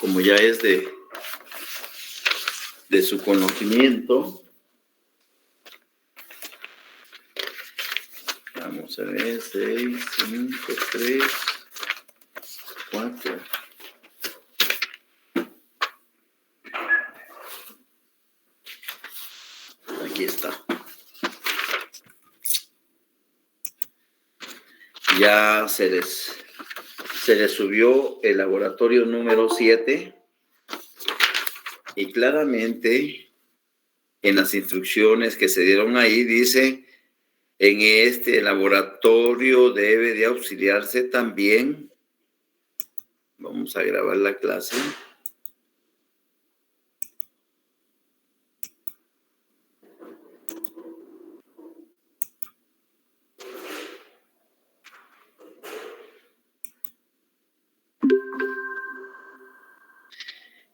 Como ya es de su conocimiento, vamos a ver, 6, 5, 3, 4. Aquí está. Ya se les subió el laboratorio número 7 y claramente en las instrucciones que se dieron ahí dice: en este laboratorio debe de auxiliarse también. Vamos a grabar la clase.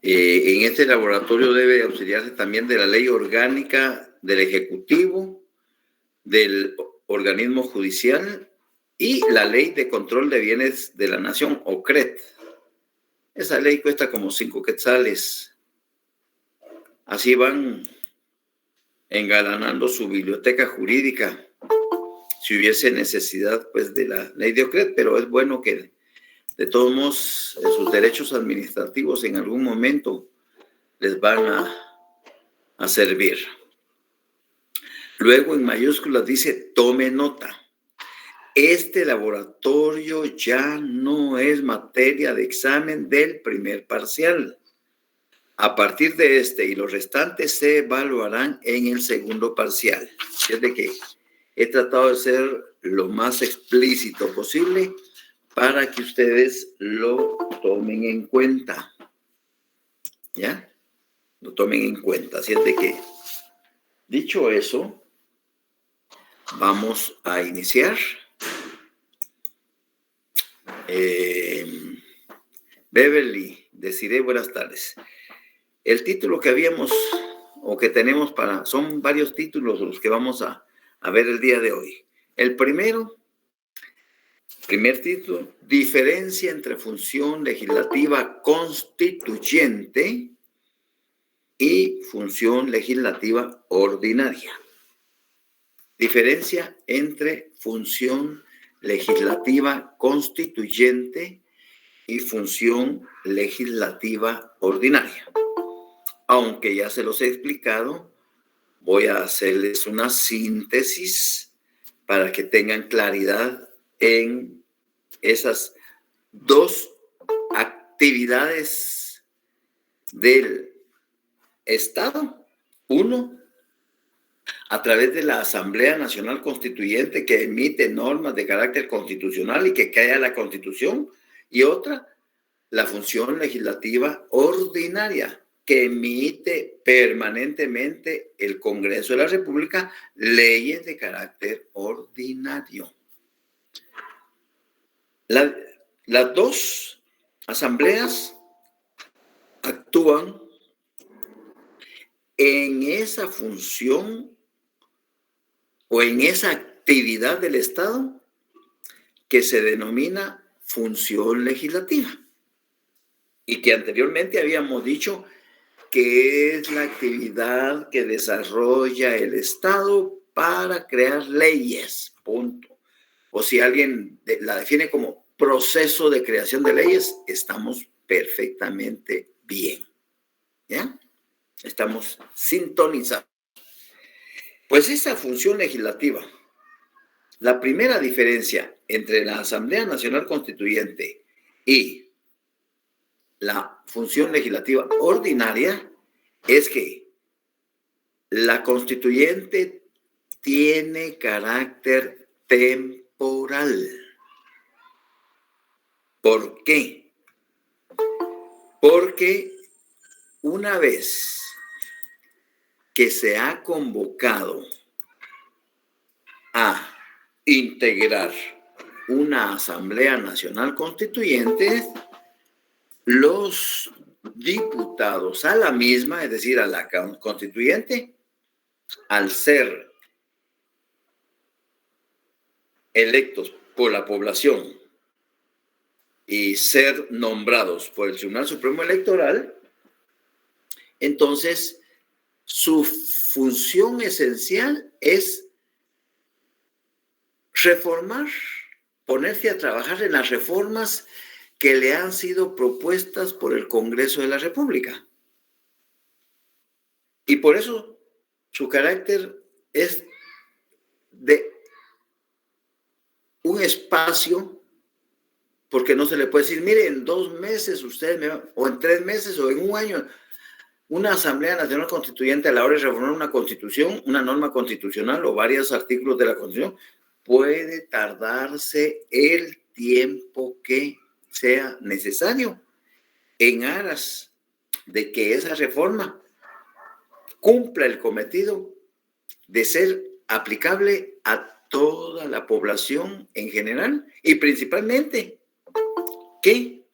En este laboratorio debe auxiliarse también de la ley orgánica del Ejecutivo, del organismo judicial y la ley de control de bienes de la nación, OCRET. Esa ley cuesta como 5 quetzales. Así van engalanando su biblioteca jurídica, si hubiese necesidad pues de la ley de OCRET, pero es bueno que de todos modos sus derechos administrativos en algún momento les van a servir. Luego en mayúsculas dice: tome nota. Este laboratorio ya no es materia de examen del primer parcial. A partir de este y los restantes se evaluarán en el segundo parcial. Es de que he tratado de ser lo más explícito posible para que ustedes lo tomen en cuenta. ¿Ya? Lo tomen en cuenta. Así es de que, dicho eso, vamos a iniciar. Beverly, deciré buenas tardes. El título que habíamos o que tenemos son varios títulos los que vamos a ver el día de hoy. El primer título: diferencia entre función legislativa constituyente y función legislativa ordinaria. Diferencia entre función legislativa constituyente y función legislativa ordinaria. Aunque ya se los he explicado, voy a hacerles una síntesis para que tengan claridad en esas dos actividades del Estado. Uno, a través de la Asamblea Nacional Constituyente, que emite normas de carácter constitucional y que crea la Constitución. Y otra, la función legislativa ordinaria, que emite permanentemente el Congreso de la República leyes de carácter ordinario. Las dos asambleas actúan en esa función o en esa actividad del Estado que se denomina función legislativa y que anteriormente habíamos dicho que es la actividad que desarrolla el Estado para crear leyes, punto. O si alguien la define como proceso de creación de leyes, estamos perfectamente bien. ¿Ya? Estamos sintonizados. Pues esa función legislativa, la primera diferencia entre la Asamblea Nacional Constituyente y la función legislativa ordinaria es que la constituyente tiene carácter temporal. ¿Por qué? Porque una vez que se ha convocado a integrar una Asamblea Nacional Constituyente, los diputados a la misma, es decir, a la constituyente, al ser electos por la población y ser nombrados por el Tribunal Supremo Electoral, entonces su función esencial es reformar, ponerse a trabajar en las reformas que le han sido propuestas por el Congreso de la República. Y por eso su carácter es de un espacio, porque no se le puede decir, mire, en 2 meses ustedes o en 3 meses o en un año, una Asamblea Nacional Constituyente a la hora de reformar una constitución, una norma constitucional o varios artículos de la Constitución, puede tardarse el tiempo que sea necesario en aras de que esa reforma cumpla el cometido de ser aplicable a toda la población en general y principalmente que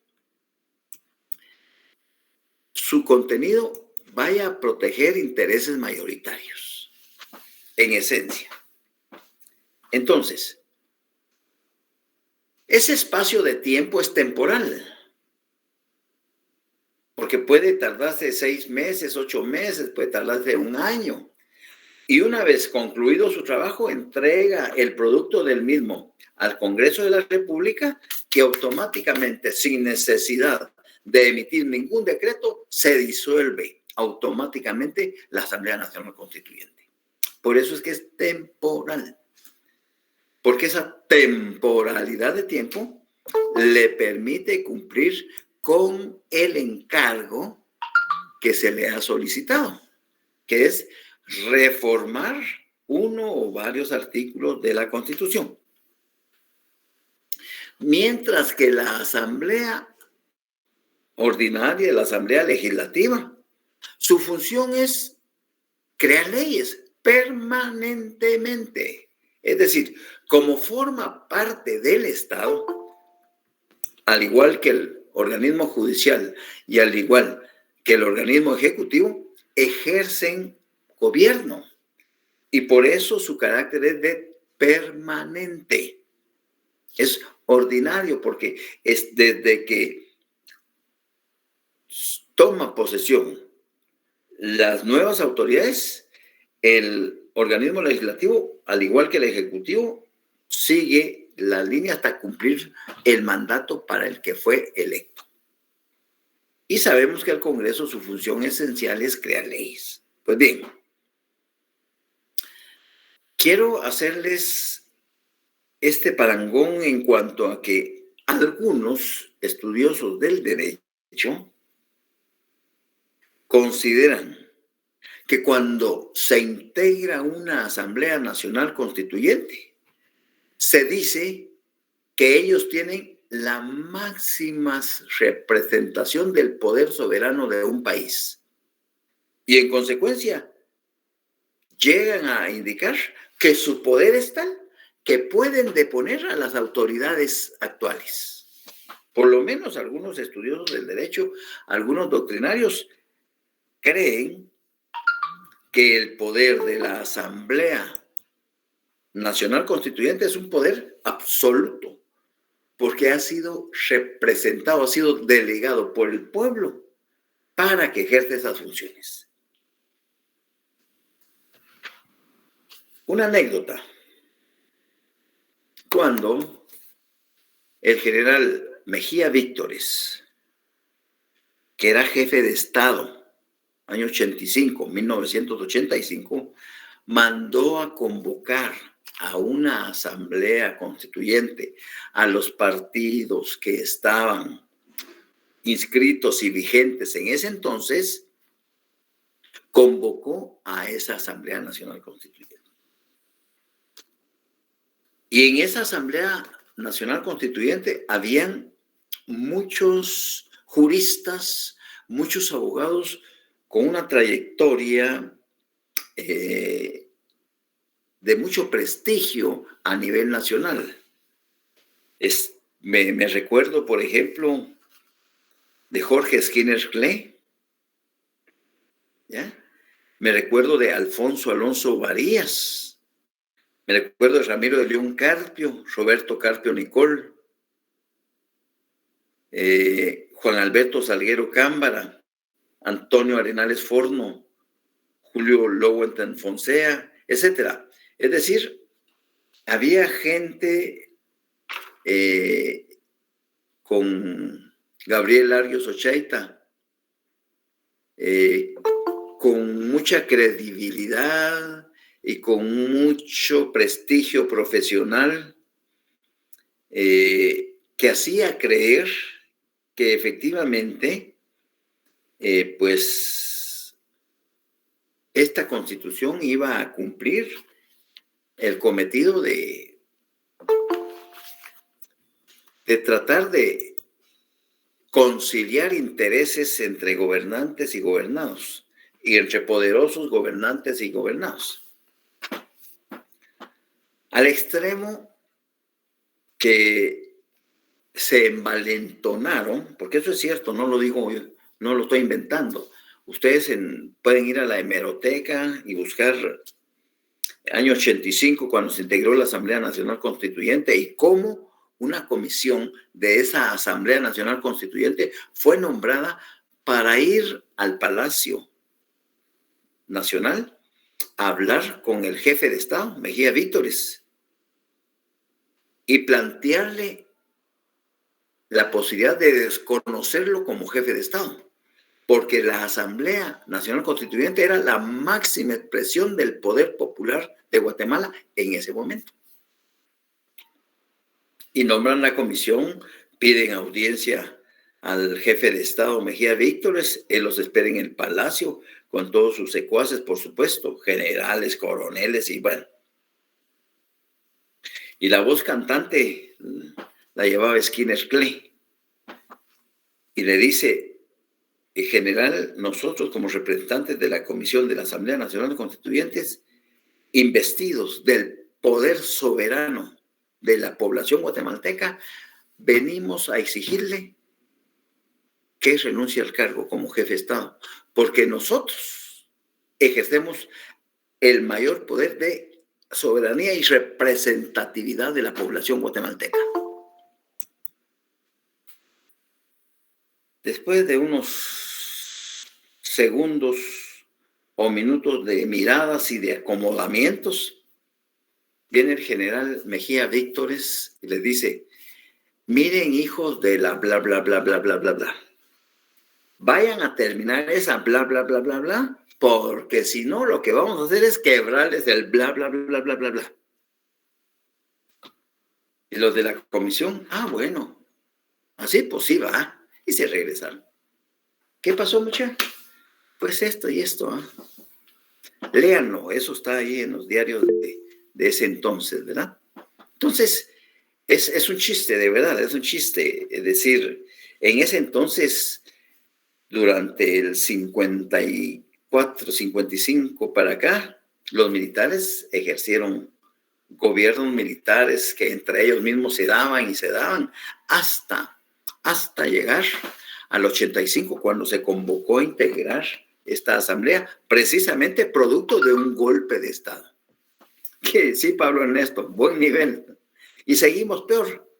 su contenido vaya a proteger intereses mayoritarios, en esencia. Entonces, ese espacio de tiempo es temporal, porque puede tardarse 6 meses, 8 meses, puede tardarse 1 año. Y una vez concluido su trabajo, entrega el producto del mismo al Congreso de la República, que automáticamente, sin necesidad de emitir ningún decreto, se disuelve automáticamente la Asamblea Nacional Constituyente. Por eso es que es temporal. Porque esa temporalidad de tiempo le permite cumplir con el encargo que se le ha solicitado, que es reformar uno o varios artículos de la Constitución. Mientras que la Asamblea Ordinaria, la Asamblea Legislativa, su función es crear leyes permanentemente. Es decir, como forma parte del Estado, al igual que el organismo judicial y al igual que el organismo ejecutivo, ejercen gobierno. Y por eso su carácter es de permanente. Es ordinario porque es desde que toma posesión las nuevas autoridades, el organismo legislativo, al igual que el ejecutivo, sigue la línea hasta cumplir el mandato para el que fue electo. Y sabemos que el Congreso, su función esencial es crear leyes. Pues bien, quiero hacerles este parangón en cuanto a que algunos estudiosos del derecho consideran que cuando se integra una Asamblea Nacional Constituyente, se dice que ellos tienen la máxima representación del poder soberano de un país. Y en consecuencia, llegan a indicar que su poder es tal que pueden deponer a las autoridades actuales. Por lo menos algunos estudiosos del derecho, algunos doctrinarios, creen que el poder de la Asamblea Nacional Constituyente es un poder absoluto, porque ha sido representado, ha sido delegado por el pueblo para que ejerza esas funciones. Una anécdota. Cuando el general Mejía Víctores, que era jefe de Estado, año 1985, mandó a convocar a una asamblea constituyente a los partidos que estaban inscritos y vigentes en ese entonces, convocó a esa Asamblea Nacional Constituyente. Y en esa Asamblea Nacional Constituyente habían muchos juristas, muchos abogados con una trayectoria de mucho prestigio a nivel nacional. Me recuerdo, por ejemplo, de Jorge Skinner Clay, ¿ya? Me recuerdo de Alfonso Alonso Varías, me recuerdo de Ramiro de León Carpio, Roberto Carpio Nicol, Juan Alberto Salguero Cámbara, Antonio Arenales Forno, Julio Lowenthal Fonsea, etc. Es decir, había gente con Gabriel Arios Ochaita, con mucha credibilidad y con mucho prestigio profesional, que hacía creer que efectivamente, pues, esta Constitución iba a cumplir el cometido de tratar de conciliar intereses entre gobernantes y gobernados, y entre poderosos gobernantes y gobernados. Al extremo que se envalentonaron, porque eso es cierto, no lo digo yo, no lo estoy inventando. Ustedes pueden ir a la hemeroteca y buscar año 85, cuando se integró la Asamblea Nacional Constituyente, y cómo una comisión de esa Asamblea Nacional Constituyente fue nombrada para ir al Palacio Nacional a hablar con el jefe de Estado, Mejía Víctores, y plantearle la posibilidad de desconocerlo como jefe de Estado, porque la Asamblea Nacional Constituyente era la máxima expresión del poder popular de Guatemala en ese momento. Y nombran la comisión, piden audiencia al jefe de Estado Mejía Víctores, él los espera en el palacio con todos sus secuaces, por supuesto, generales, coroneles y bueno. Y la voz cantante la llevaba Skinner Clay y le dice: en general, nosotros como representantes de la Comisión de la Asamblea Nacional Constituyentes, investidos del poder soberano de la población guatemalteca, venimos a exigirle que renuncie al cargo como jefe de Estado, porque nosotros ejercemos el mayor poder de soberanía y representatividad de la población guatemalteca. Después de unos segundos o minutos de miradas y de acomodamientos, viene el general Mejía Víctores y les dice: miren, hijos de la bla, bla, bla, bla, bla, bla, bla, vayan a terminar esa bla, bla, bla, bla, bla, porque si no, lo que vamos a hacer es quebrarles el bla, bla, bla, bla, bla, bla. Y los de la comisión: bueno, así pues sí va. Y se regresaron. ¿Qué pasó, muchachos? Pues esto y esto. Léanlo, eso está ahí en los diarios de ese entonces, ¿verdad? Entonces, es un chiste, de verdad, es un chiste. Es decir, en ese entonces, durante el 54, 55 para acá, los militares ejercieron gobiernos militares que entre ellos mismos se daban hasta llegar al 85, cuando se convocó a integrar esta asamblea, precisamente producto de un golpe de Estado. Que sí, Pablo Ernesto, buen nivel. Y seguimos peor.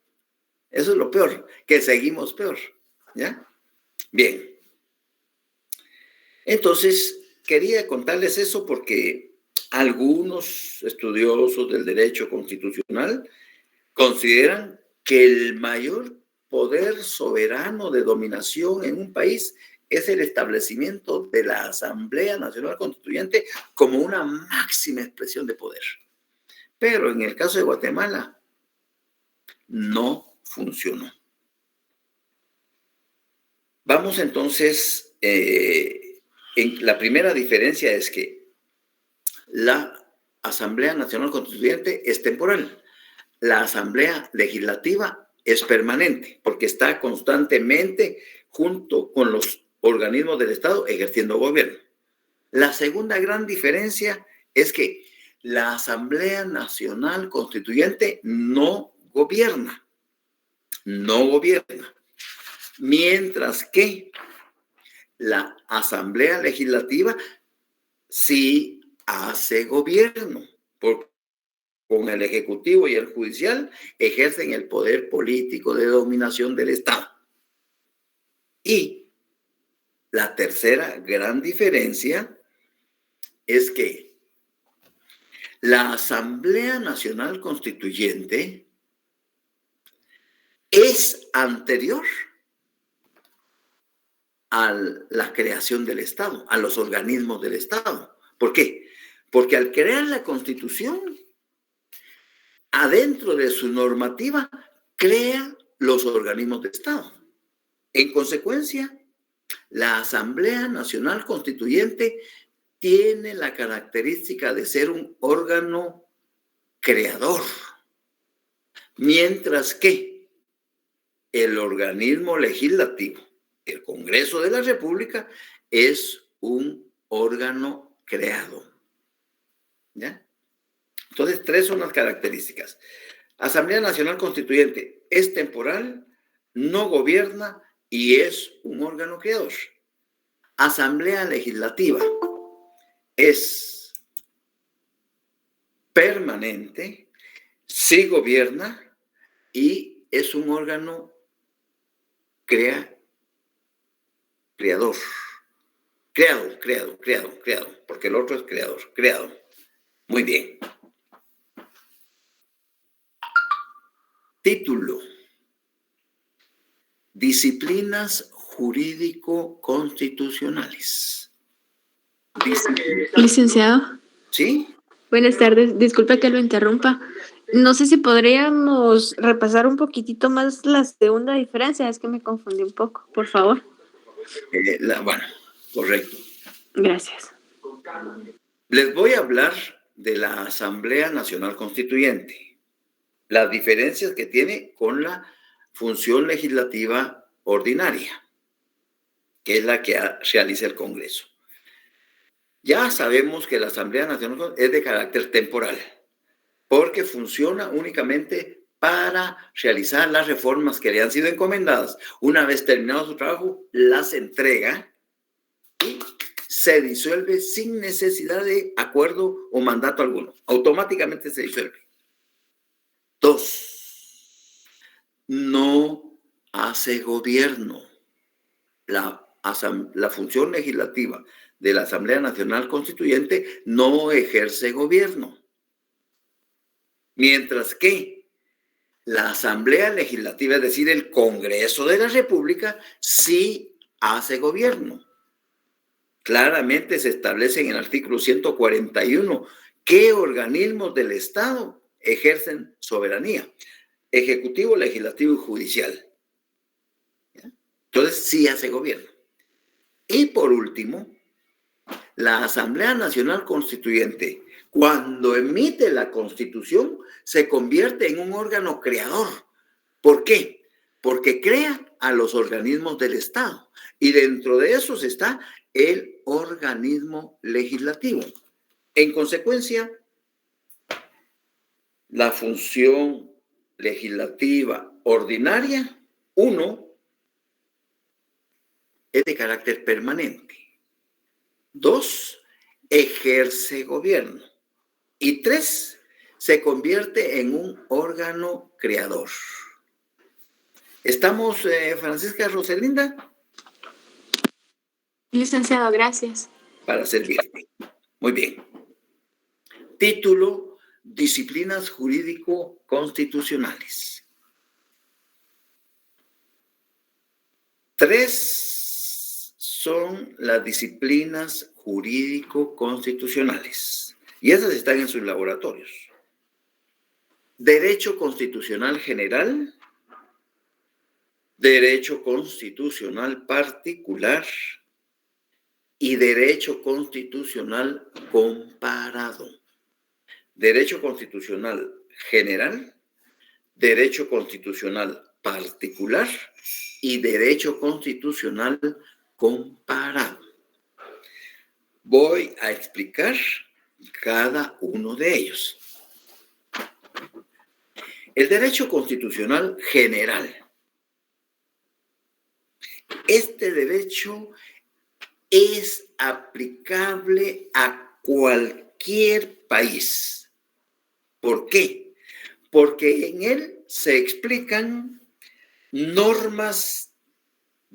Eso es lo peor, que seguimos peor. ¿Ya? Bien. Entonces, quería contarles eso porque algunos estudiosos del derecho constitucional consideran que el mayor poder soberano de dominación en un país es el establecimiento de la Asamblea Nacional Constituyente como una máxima expresión de poder. Pero en el caso de Guatemala, no funcionó. Vamos entonces, la primera diferencia es que la Asamblea Nacional Constituyente es temporal. La Asamblea Legislativa es permanente, porque está constantemente junto con los organismos del Estado ejerciendo gobierno. La segunda gran diferencia es que la Asamblea Nacional Constituyente no gobierna, mientras que la Asamblea Legislativa sí hace gobierno, porque con el Ejecutivo y el Judicial ejercen el poder político de dominación del Estado. Y la tercera gran diferencia es que la Asamblea Nacional Constituyente es anterior a la creación del Estado, a los organismos del Estado. ¿Por qué? Porque al crear la Constitución, adentro de su normativa, crea los organismos de Estado. En consecuencia, la Asamblea Nacional Constituyente tiene la característica de ser un órgano creador, mientras que el organismo legislativo, el Congreso de la República, es un órgano creado. ¿Ya? Entonces, tres son las características. Asamblea Nacional Constituyente es temporal, no gobierna y es un órgano creador. Asamblea Legislativa es permanente, sí gobierna y es un órgano creador. Creado, porque el otro es creado. Muy bien. Título: Disciplinas jurídico-constitucionales. Licenciado. ¿Sí? Buenas tardes, disculpe que lo interrumpa. No sé si podríamos repasar un poquitito más la segunda diferencia, es que me confundí un poco, por favor. Bueno, correcto. Gracias. Les voy a hablar de la Asamblea Nacional Constituyente, las diferencias que tiene con la función legislativa ordinaria, que es la que realiza el Congreso. Ya sabemos que la Asamblea Nacional es de carácter temporal, porque funciona únicamente para realizar las reformas que le han sido encomendadas. Una vez terminado su trabajo, las entrega y se disuelve sin necesidad de acuerdo o mandato alguno. Automáticamente se disuelve. 2. No hace gobierno. La función legislativa de la Asamblea Nacional Constituyente no ejerce gobierno. Mientras que la Asamblea Legislativa, es decir, el Congreso de la República, sí hace gobierno. Claramente se establece en el artículo 141 qué organismos del Estado ejercen soberanía: ejecutivo, legislativo y judicial. ¿Ya? Entonces sí hace gobierno. Y por último, la Asamblea Nacional Constituyente, cuando emite la Constitución, se convierte en un órgano creador. ¿Por qué? Porque crea a los organismos del Estado. Y dentro de esos está el organismo legislativo. En consecuencia, la función legislativa ordinaria, 1, es de carácter permanente. 2, ejerce gobierno. Y 3, se convierte en un órgano creador. ¿Estamos, Francisca Roselinda? Licenciado, gracias. Para servirte. Muy bien. Título: Disciplinas jurídico-constitucionales. 3 son las disciplinas jurídico-constitucionales. Y esas están en sus laboratorios. Derecho constitucional general, derecho constitucional particular y derecho constitucional comparado. Derecho constitucional general, derecho constitucional particular y derecho constitucional comparado. Voy a explicar cada uno de ellos. El derecho constitucional general. Este derecho es aplicable a cualquier país. ¿Por qué? Porque en él se explican normas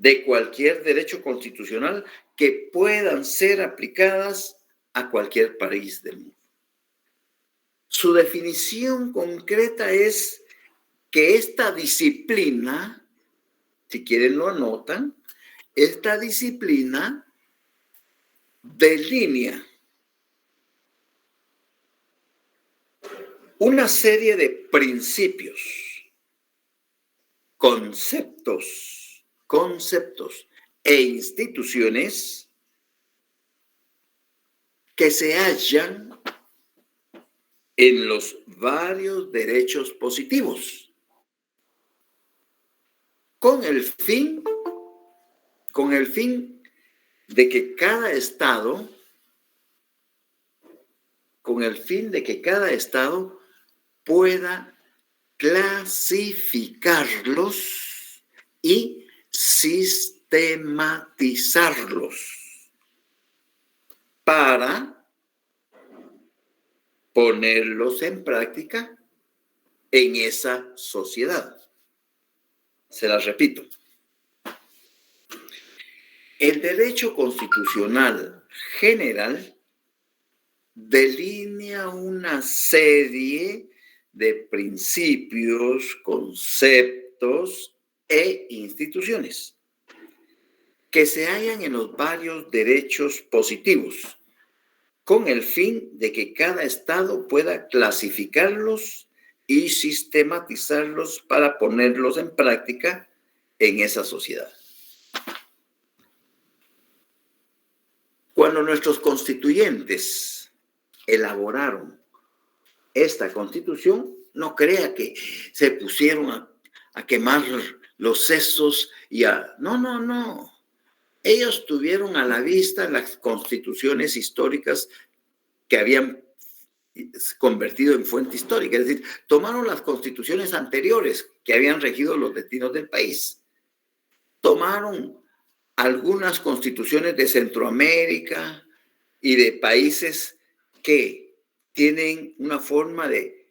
de cualquier derecho constitucional que puedan ser aplicadas a cualquier país del mundo. Su definición concreta es que esta disciplina, si quieren lo anotan, esta disciplina delinea una serie de principios, conceptos e instituciones que se hallan en los varios derechos positivos, con el fin de que cada estado pueda clasificarlos y sistematizarlos para ponerlos en práctica en esa sociedad. Se las repito. El derecho constitucional general delinea una serie de principios, conceptos e instituciones que se hallan en los varios derechos positivos, con el fin de que cada estado pueda clasificarlos y sistematizarlos para ponerlos en práctica en esa sociedad. Cuando nuestros constituyentes elaboraron esta constitución, no crea que se pusieron a quemar los sesos y a... No. Ellos tuvieron a la vista las constituciones históricas que habían convertido en fuente histórica, es decir, tomaron las constituciones anteriores que habían regido los destinos del país, tomaron algunas constituciones de Centroamérica y de países que tienen una forma de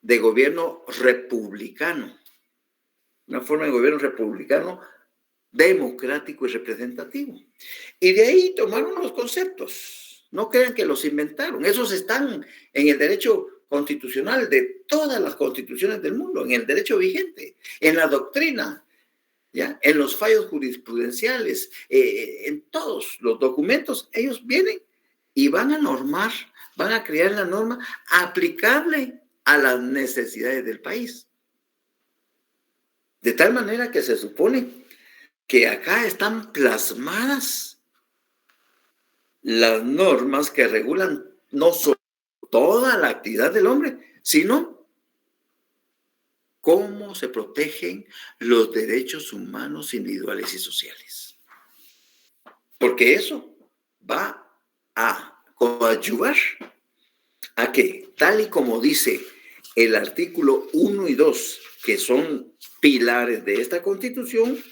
gobierno republicano, democrático y representativo. Y de ahí tomaron los conceptos. No crean que los inventaron. Esos están en el derecho constitucional de todas las constituciones del mundo, en el derecho vigente, en la doctrina, ¿ya? En los fallos jurisprudenciales, en todos los documentos. Ellos vienen y van a normar, van a crear la norma aplicable a las necesidades del país. De tal manera que se supone que acá están plasmadas las normas que regulan no solo toda la actividad del hombre, sino cómo se protegen los derechos humanos individuales y sociales. Porque eso va a coadyuvar a que, tal y como dice el artículo 1 y 2, que son pilares de esta Constitución,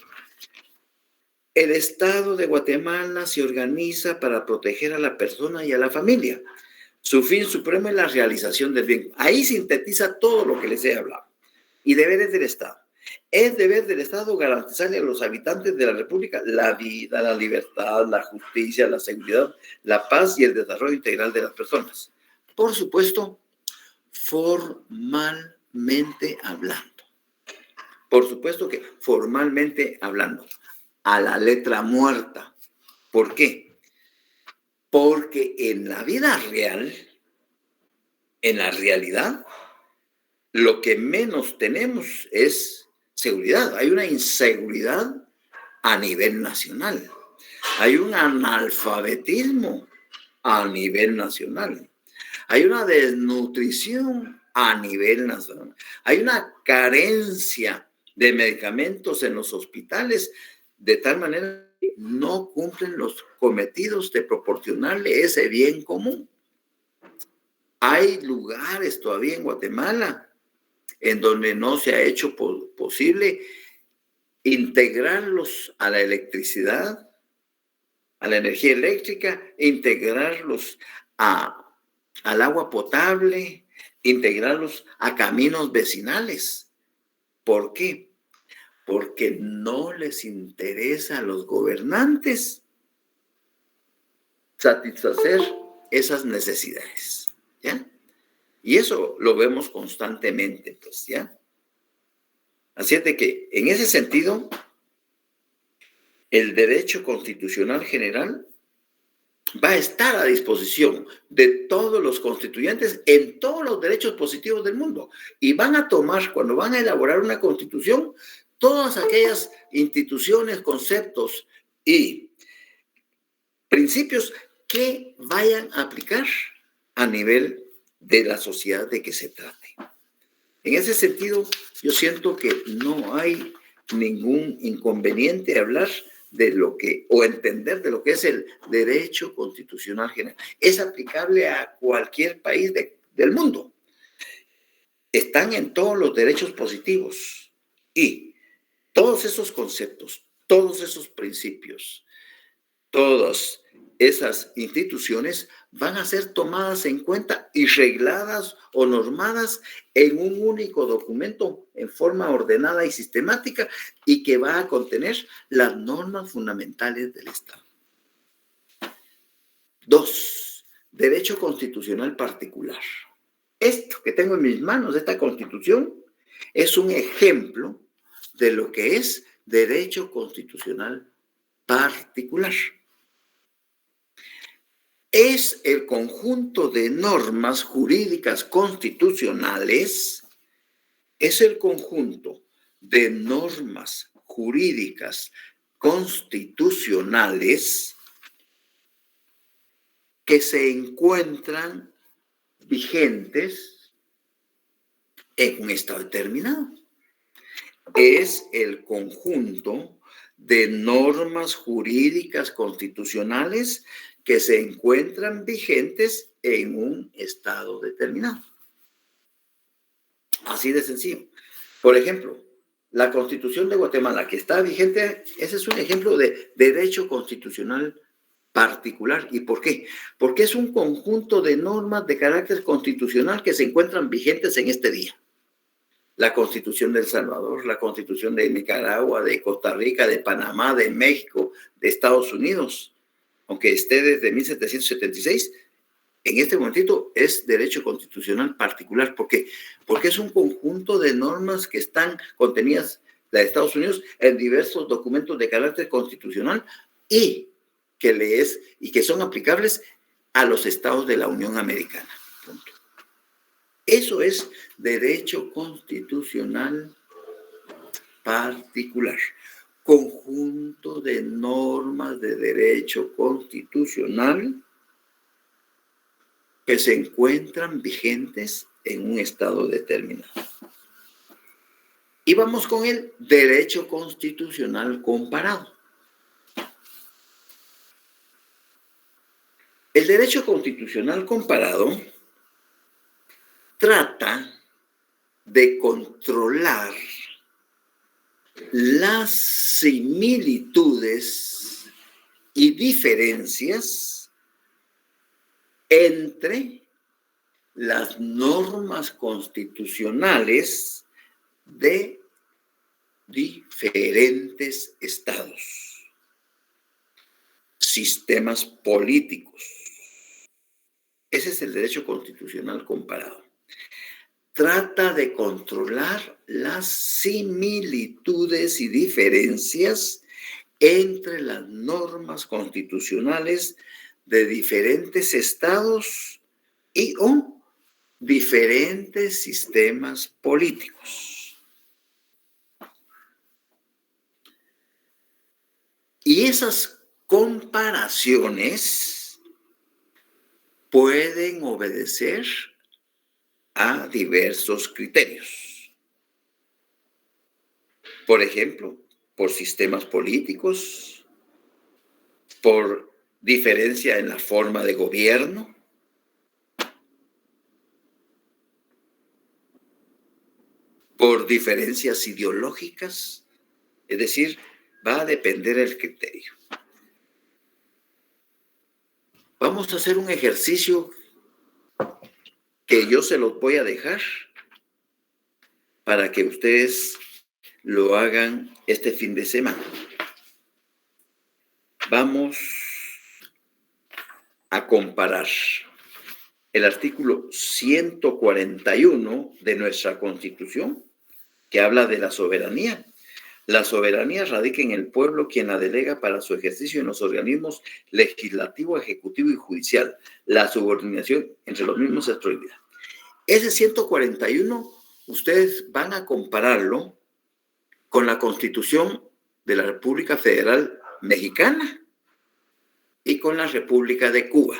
el Estado de Guatemala se organiza para proteger a la persona y a la familia. Su fin supremo es la realización del bien. Ahí sintetiza todo lo que les he hablado. Y deberes del Estado. Es deber del Estado garantizarle a los habitantes de la República la vida, la libertad, la justicia, la seguridad, la paz y el desarrollo integral de las personas. Por supuesto, formalmente hablando. Por supuesto que formalmente hablando. A la letra muerta. ¿Por qué? Porque en la vida real, en la realidad, lo que menos tenemos es seguridad. Hay una inseguridad a nivel nacional. Hay un analfabetismo a nivel nacional. Hay una desnutrición a nivel nacional. Hay una carencia de medicamentos en los hospitales, de tal manera que no cumplen los cometidos de proporcionarle ese bien común. Hay lugares todavía en Guatemala en donde no se ha hecho posible integrarlos a la electricidad, a la energía eléctrica, integrarlos al agua potable, integrarlos a caminos vecinales. ¿Por qué? porque no les interesa a los gobernantes satisfacer esas necesidades, ¿ya? Y eso lo vemos constantemente, pues, ¿ya? Así es de que, en ese sentido, el derecho constitucional general va a estar a disposición de todos los constituyentes en todos los derechos positivos del mundo. Y van a tomar, cuando van a elaborar una constitución, todas aquellas instituciones, conceptos y principios que vayan a aplicar a nivel de la sociedad de que se trate. En ese sentido, yo siento que no hay ningún inconveniente hablar de lo que, o entender de lo que es el derecho constitucional general. Es aplicable a cualquier país del mundo. Están en todos los derechos positivos y todos esos conceptos, todos esos principios, todas esas instituciones van a ser tomadas en cuenta y regladas o normadas en un único documento en forma ordenada y sistemática y que va a contener las normas fundamentales del Estado. 2. Derecho constitucional particular. Esto que tengo en mis manos, esta Constitución, es un ejemplo de lo que es derecho constitucional particular. Es el conjunto de normas jurídicas constitucionales, es el conjunto de normas jurídicas constitucionales que se encuentran vigentes en un estado determinado. Es el conjunto de normas jurídicas constitucionales que se encuentran vigentes en un estado determinado. Así de sencillo. Por ejemplo, la Constitución de Guatemala, que está vigente, ese es un ejemplo de derecho constitucional particular. ¿Y por qué? Porque es un conjunto de normas de carácter constitucional que se encuentran vigentes en este día. La Constitución de El Salvador, la Constitución de Nicaragua, de Costa Rica, de Panamá, de México, de Estados Unidos, aunque esté desde 1776, en este momentito es derecho constitucional particular. ¿Por qué? Porque es un conjunto de normas que están contenidas, la de Estados Unidos, en diversos documentos de carácter constitucional y que son aplicables a los estados de la Unión Americana. Punto. Eso es derecho constitucional particular. Conjunto de normas de derecho constitucional que se encuentran vigentes en un estado determinado. Y vamos con el derecho constitucional comparado. El derecho constitucional comparado trata de controlar las similitudes y diferencias entre las normas constitucionales de diferentes estados, sistemas políticos. Ese es el derecho constitucional comparado. Trata de controlar las similitudes y diferencias entre las normas constitucionales de diferentes estados y o diferentes sistemas políticos. Y esas comparaciones pueden obedecer a diversos criterios. Por ejemplo, por sistemas políticos, por diferencia en la forma de gobierno, por diferencias ideológicas, es decir, va a depender el criterio. Vamos a hacer un ejercicio que yo se los voy a dejar para que ustedes lo hagan este fin de semana. Vamos a comparar el artículo 141 de nuestra Constitución, que habla de la soberanía. La soberanía radica en el pueblo, quien la delega para su ejercicio en los organismos legislativo, ejecutivo y judicial. La subordinación entre los mismos es prohibida. Ese 141, ustedes van a compararlo con la Constitución de la República Federal Mexicana y con la República de Cuba,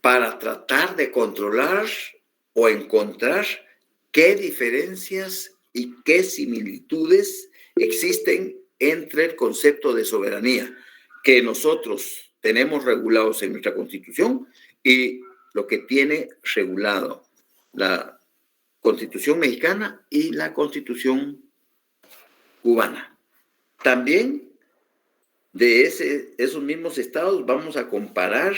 para tratar de controlar o encontrar qué diferencias y qué similitudes existen entre el concepto de soberanía que nosotros tenemos regulados en nuestra Constitución y lo que tiene regulado la Constitución mexicana y la Constitución cubana. También de esos mismos estados vamos a comparar,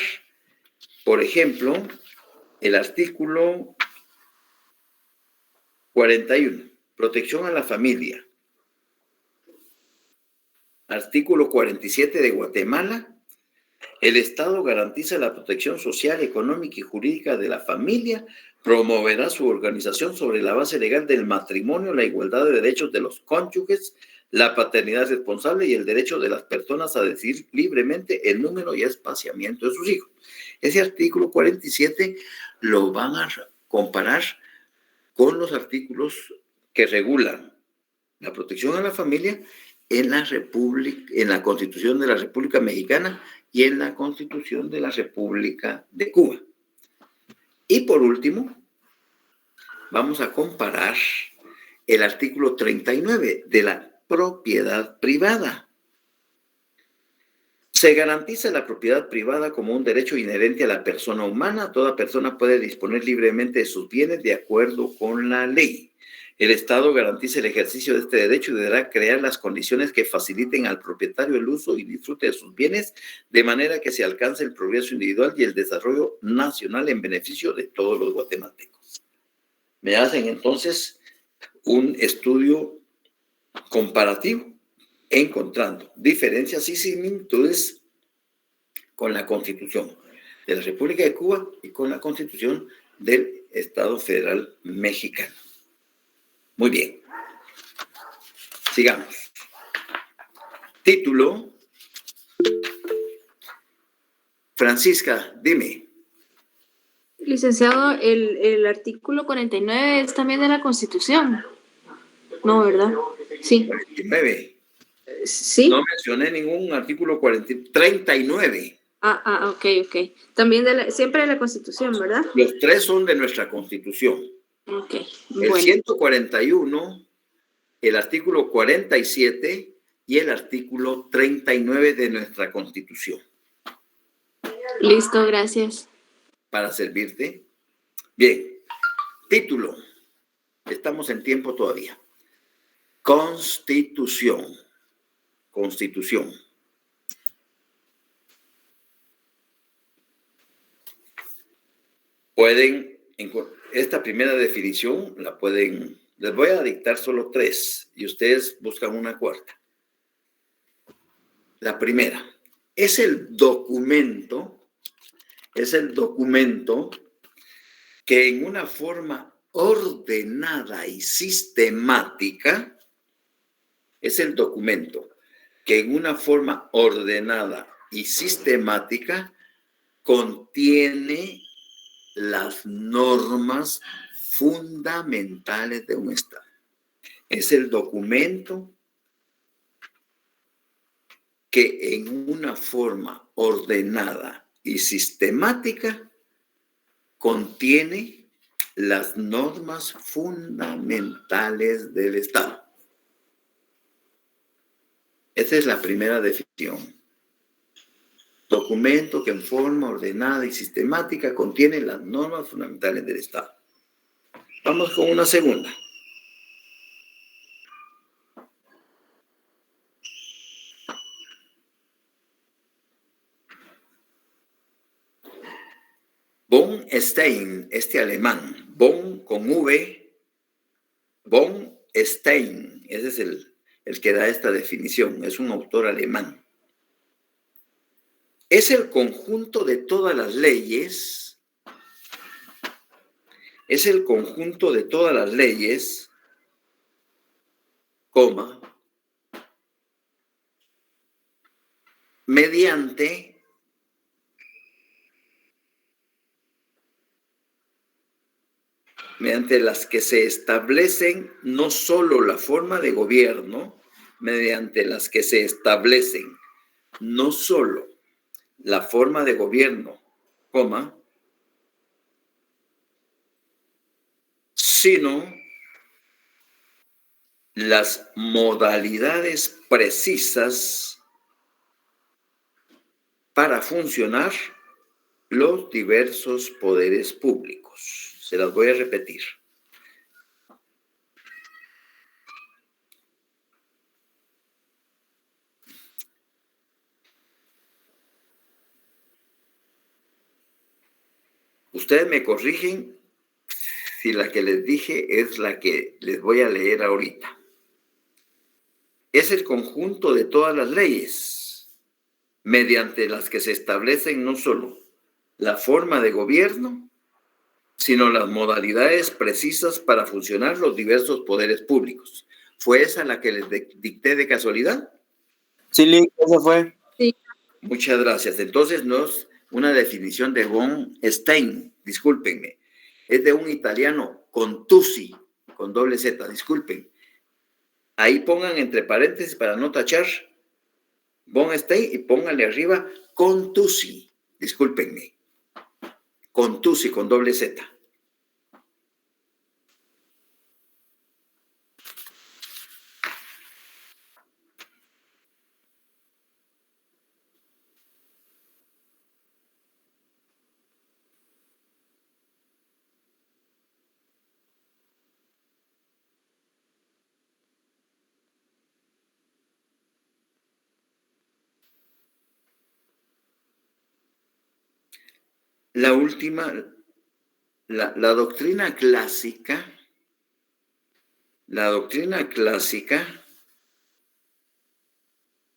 por ejemplo, el artículo 41, protección a la familia. Artículo 47 de Guatemala, el Estado garantiza la protección social, económica y jurídica de la familia, promoverá su organización sobre la base legal del matrimonio, la igualdad de derechos de los cónyuges, la paternidad responsable y el derecho de las personas a decidir libremente el número y espaciamiento de sus hijos. Ese artículo 47 lo van a comparar con los artículos que regulan la protección a la familia en la Constitución de la República Mexicana y en la Constitución de la República de Cuba. Y por último, vamos a comparar el artículo 39 de la propiedad privada. Se garantiza la propiedad privada como un derecho inherente a la persona humana. Toda persona puede disponer libremente de sus bienes de acuerdo con la ley. El Estado garantiza el ejercicio de este derecho y deberá crear las condiciones que faciliten al propietario el uso y disfrute de sus bienes, de manera que se alcance el progreso individual y el desarrollo nacional en beneficio de todos los guatemaltecos. Me hacen entonces un estudio comparativo, encontrando diferencias y similitudes con la Constitución de la República de Cuba y con la Constitución del Estado Federal Mexicano. Muy bien. Sigamos. Título. Francisca, dime. Licenciado, el artículo 49 es también de la Constitución. No, ¿verdad? Sí. 49. Sí. No mencioné ningún artículo 39. Ok. También siempre de la Constitución, ¿verdad? Los tres son de nuestra Constitución. Ok, el 141, el artículo 47 y el artículo 39 de nuestra Constitución. Listo, gracias. Para servirte. Bien, título. Estamos en tiempo todavía. Constitución. Pueden, esta primera definición la pueden, les voy a dictar solo 3 y ustedes buscan una cuarta. La primera, es el documento que en una forma ordenada y sistemática, contiene las normas fundamentales de un Estado. Es el documento que en una forma ordenada y sistemática contiene las normas fundamentales del Estado. Esa es la primera definición. Documento que en forma ordenada y sistemática contiene las normas fundamentales del Estado. Vamos con una segunda. Von Stein, alemán, von con V Von Stein, ese es el que da esta definición, es un autor alemán. Es el conjunto de todas las leyes, coma, mediante las que se establecen no solo la forma de gobierno, mediante las que se establecen no solo la forma de gobierno, coma, sino las modalidades precisas para funcionar los diversos poderes públicos. Se las voy a repetir. Ustedes me corrigen si la que les dije es la que les voy a leer ahorita. Es el conjunto de todas las leyes, mediante las que se establecen no solo la forma de gobierno, sino las modalidades precisas para funcionar los diversos poderes públicos. ¿Fue esa la que les dicté de casualidad? Sí, esa fue. Sí. Muchas gracias. Entonces, no es una definición de von Stein, discúlpenme. Es de un italiano, Contusi, con doble Z, disculpen. Ahí pongan entre paréntesis para no tachar von Stein y pónganle arriba Contusi, discúlpenme. Contusi con doble Z. La última, la doctrina clásica,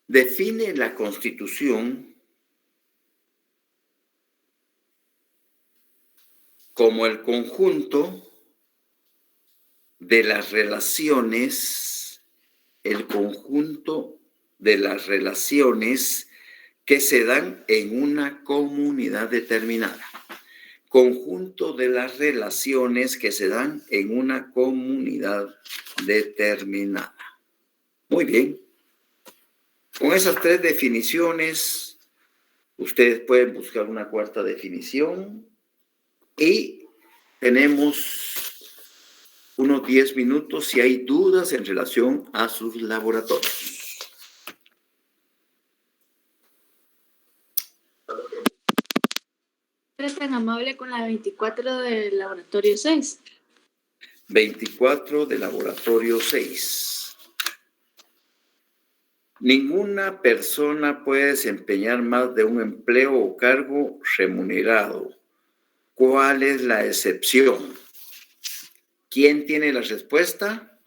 define la Constitución como el conjunto de las relaciones, que se dan en una comunidad determinada. Conjunto de las relaciones que se dan en una comunidad determinada. Muy bien. Con esas tres definiciones, ustedes pueden buscar una cuarta definición y tenemos unos 10 minutos si hay dudas en relación a sus laboratorios. ¿Eres tan amable con la 24 del laboratorio 6? 24 del laboratorio 6. Ninguna persona puede desempeñar más de un empleo o cargo remunerado. ¿Cuál es la excepción? ¿Quién tiene la respuesta?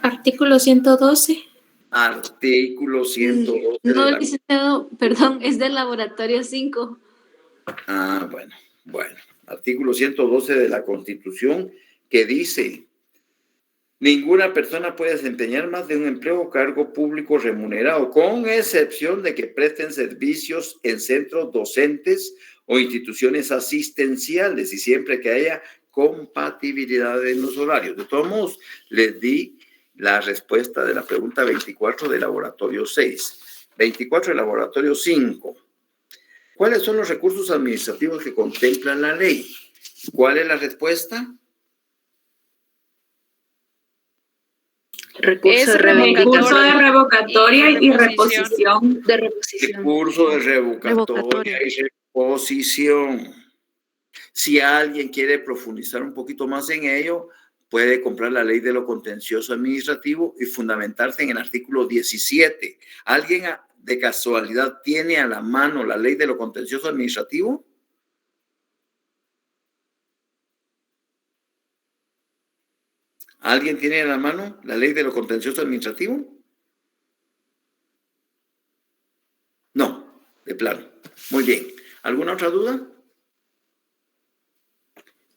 Artículo 112. Artículo 112. No, licenciado, perdón, es del laboratorio 5. Ah, bueno. Artículo 112 de la Constitución que dice: ninguna persona puede desempeñar más de un empleo o cargo público remunerado, con excepción de que presten servicios en centros docentes o instituciones asistenciales y siempre que haya compatibilidad en los horarios. De todos modos, les di la respuesta de la pregunta 24 del laboratorio 6. 24 del laboratorio 5. ¿Cuáles son los recursos administrativos que contempla la ley? ¿Cuál es la respuesta? Recurso de revocatoria y reposición. Recurso de revocatoria y reposición. Si alguien quiere profundizar un poquito más en ello, puede comprar la ley de lo contencioso administrativo y fundamentarse en el artículo 17. ¿Alguien de casualidad tiene a la mano la ley de lo contencioso administrativo? ¿Alguien tiene en la mano la ley de lo contencioso administrativo? No, de plano. Muy bien. ¿Alguna otra duda?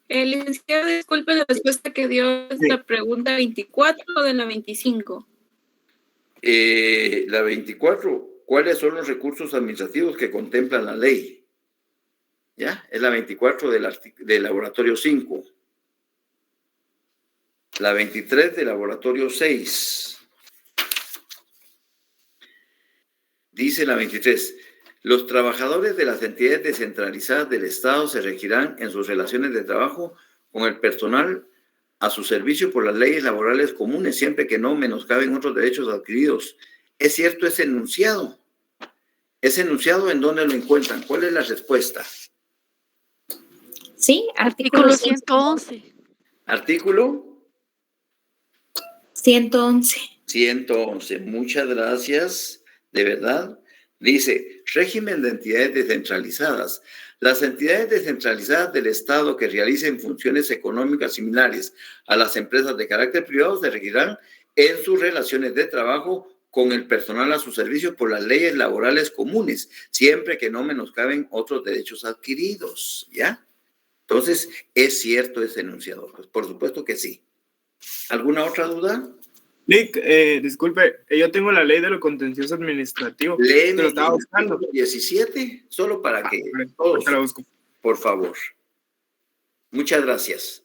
Licenciado, disculpe, la respuesta que dio es la pregunta 24 o de la 25. La 24. ¿Cuáles son los recursos administrativos que contempla la ley? ¿Ya? Es la 24 del laboratorio 5. La 23 del laboratorio 6. Dice la 23. Los trabajadores de las entidades descentralizadas del Estado se regirán en sus relaciones de trabajo con el personal a su servicio por las leyes laborales comunes, siempre que no menoscaben otros derechos adquiridos. ¿Es cierto ese enunciado? ¿Ese enunciado en dónde lo encuentran? ¿Cuál es la respuesta? Sí, Artículo 111. ¿Artículo? 111. 111. Muchas gracias. De verdad. Dice, régimen de entidades descentralizadas. Las entidades descentralizadas del Estado que realicen funciones económicas similares a las empresas de carácter privado se regirán en sus relaciones de trabajo con el personal a su servicio por las leyes laborales comunes, siempre que no menoscaben otros derechos adquiridos, ¿ya? Entonces, ¿es cierto ese enunciado? Pues por supuesto que sí. ¿Alguna otra duda? Nick, disculpe, yo tengo la ley de lo contencioso administrativo. Léeme Te lo estaba el buscando. artículo 17, solo para que Todos, todos, por favor. Muchas gracias.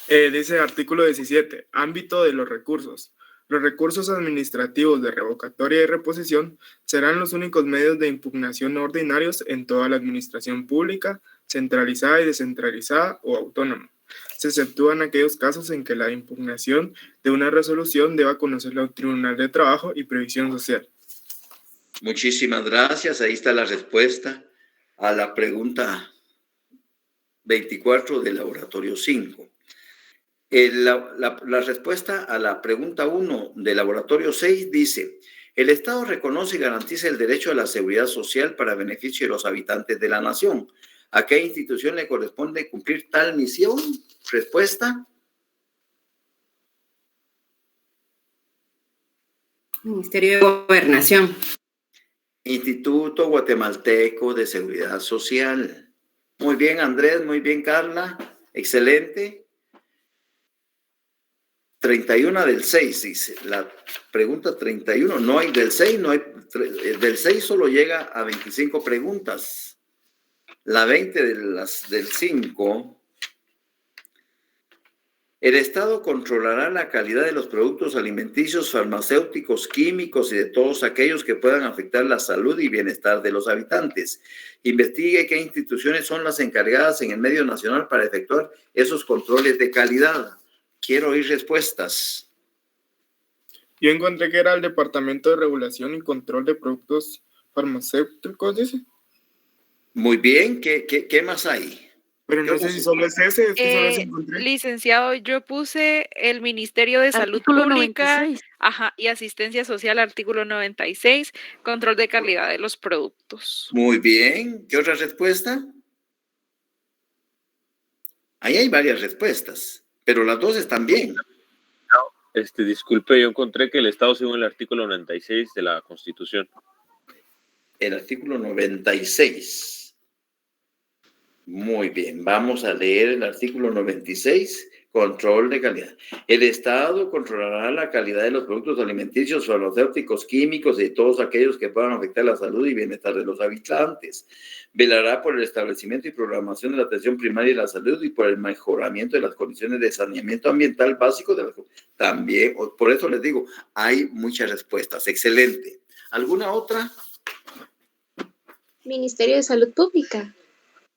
Dice artículo 17, ámbito de los recursos. Los recursos administrativos de revocatoria y reposición serán los únicos medios de impugnación ordinarios en toda la administración pública, centralizada y descentralizada o autónoma. Se exceptúan aquellos casos en que la impugnación de una resolución deba conocerla al Tribunal de Trabajo y Previsión Social. Muchísimas gracias. Ahí está la respuesta a la pregunta 24 del laboratorio 5. La respuesta a la pregunta 1 del laboratorio 6 dice, el Estado reconoce y garantiza el derecho a la seguridad social para beneficio de los habitantes de la nación. ¿A qué institución le corresponde cumplir tal misión? Respuesta. Ministerio de Gobernación. Instituto Guatemalteco de Seguridad Social. Muy bien, Andrés, muy bien, Carla. Excelente. 31 del 6, dice. La pregunta 31, no hay del 6, no hay, del 6 solo llega a 25 preguntas. La 20 del 5. El Estado controlará la calidad de los productos alimenticios, farmacéuticos, químicos y de todos aquellos que puedan afectar la salud y bienestar de los habitantes. Investigue qué instituciones son las encargadas en el medio nacional para efectuar esos controles de calidad. Quiero oír respuestas. Yo encontré que era el Departamento de Regulación y Control de Productos Farmacéuticos, dice. Muy bien, ¿qué más hay? Pero no sé si solo es ese, es que solo ese encontré. Licenciado, yo puse el Ministerio de Salud Artículo Pública 96. y Asistencia Social, artículo 96, control de calidad de los productos. Muy bien, ¿qué otra respuesta? Ahí hay varias respuestas, pero las dos están bien. Disculpe, yo encontré que el Estado según el artículo 96 de la Constitución. El artículo 96. Muy bien, vamos a leer el artículo 96, control de calidad. El Estado controlará la calidad de los productos alimenticios, farmacéuticos, químicos y de todos aquellos que puedan afectar la salud y bienestar de los habitantes. Velará por el establecimiento y programación de la atención primaria y la salud y por el mejoramiento de las condiciones de saneamiento ambiental básico de la también, por eso les digo, hay muchas respuestas. Excelente. ¿Alguna otra? Ministerio de Salud Pública.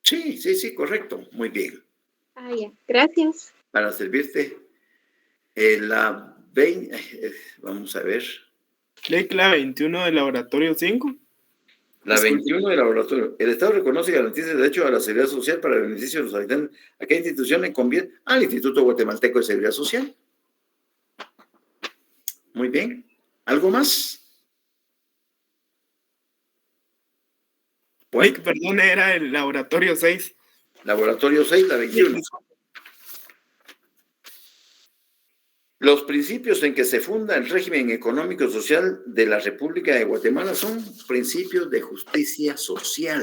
Sí, correcto. Muy bien. Ya. Gracias. Para servirte. Vamos a ver. Ley la 21 del laboratorio 5. La 21 del laboratorio. El Estado reconoce y garantiza el derecho a la seguridad social para el beneficio de los habitantes. ¿A qué institución le conviene? Al Instituto Guatemalteco de Seguridad Social. Muy bien. ¿Algo más? Bueno. Perdón, era el laboratorio 6. Laboratorio 6, la 21. Los principios en que se funda el régimen económico y social de la República de Guatemala son principios de justicia social.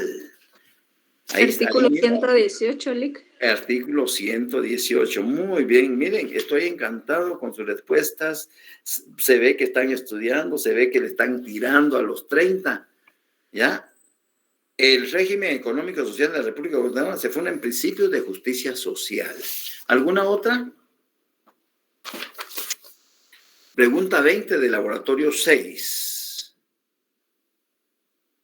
Ahí está, Artículo mira. 118, Lic. Artículo 118. Muy bien, miren, estoy encantado con sus respuestas. Se ve que están estudiando, se ve que le están tirando a los 30, ¿ya? El régimen económico y social de la República de Guatemala se funda en principios de justicia social. ¿Alguna otra? Pregunta 20 del laboratorio 6.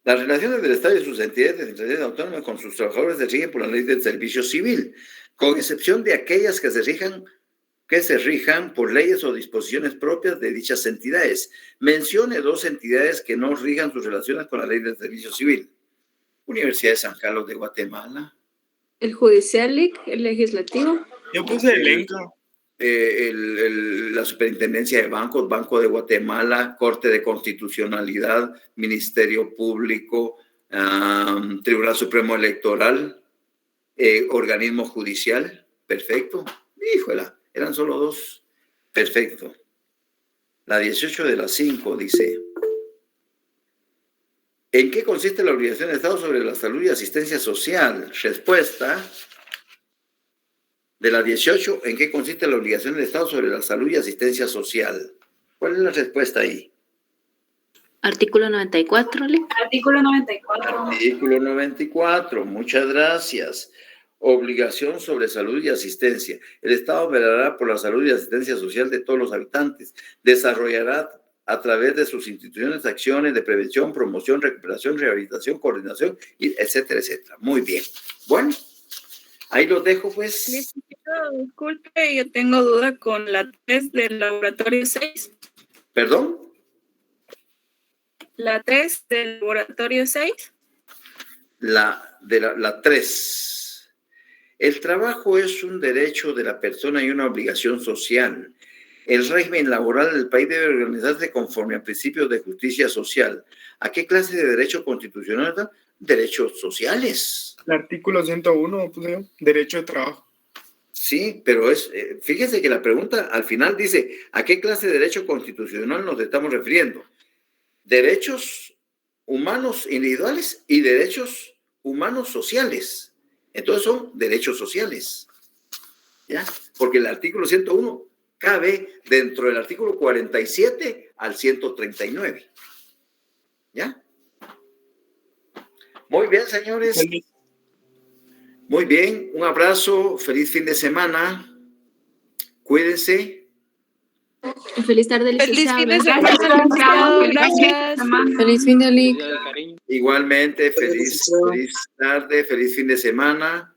Las relaciones del Estado y sus entidades autónomas con sus trabajadores se rigen por la ley del servicio civil, con excepción de aquellas que se rijan por leyes o disposiciones propias de dichas entidades. Mencione 2 entidades que no rijan sus relaciones con la ley del servicio civil. Universidad de San Carlos de Guatemala. El judicial, Lic, el legislativo. Yo puse el ENCA. La Superintendencia de Bancos, Banco de Guatemala, Corte de Constitucionalidad, Ministerio Público, Tribunal Supremo Electoral, organismo judicial. Perfecto. Híjola, eran solo 2. Perfecto. La 18 de las 5 dice: ¿en qué consiste la obligación del Estado sobre la salud y asistencia social? Respuesta de la 18, ¿en qué consiste la obligación del Estado sobre la salud y asistencia social? ¿Cuál es la respuesta ahí? Artículo 94, Lic. Artículo 94. Artículo 94, muchas gracias. Obligación sobre salud y asistencia. El Estado velará por la salud y asistencia social de todos los habitantes. Desarrollará a través de sus instituciones acciones de prevención, promoción, recuperación, rehabilitación, coordinación, etcétera, etcétera. Muy bien. Bueno, ahí los dejo, pues. Disculpe, yo tengo duda con la 3 del laboratorio 6. ¿Perdón? La 3 del laboratorio 6. La 3. El trabajo es un derecho de la persona y una obligación social. El régimen laboral del país debe organizarse conforme a principios de justicia social. ¿A qué clase de derecho constitucional da? Derechos sociales. El artículo 101, puse yo, derecho de trabajo. Sí, pero fíjese que la pregunta al final dice, ¿a qué clase de derecho constitucional nos estamos refiriendo? Derechos humanos individuales y derechos humanos sociales. Entonces son derechos sociales, ¿ya? Porque el artículo 101 cabe dentro del artículo 47 al 139, ¿ya? Muy bien, señores. Muy bien, un abrazo, feliz fin de semana, cuídense. Feliz tarde, Feliz fin de licenciado. semana, gracias. Feliz fin de Lic. Igualmente, feliz tarde, feliz fin de semana.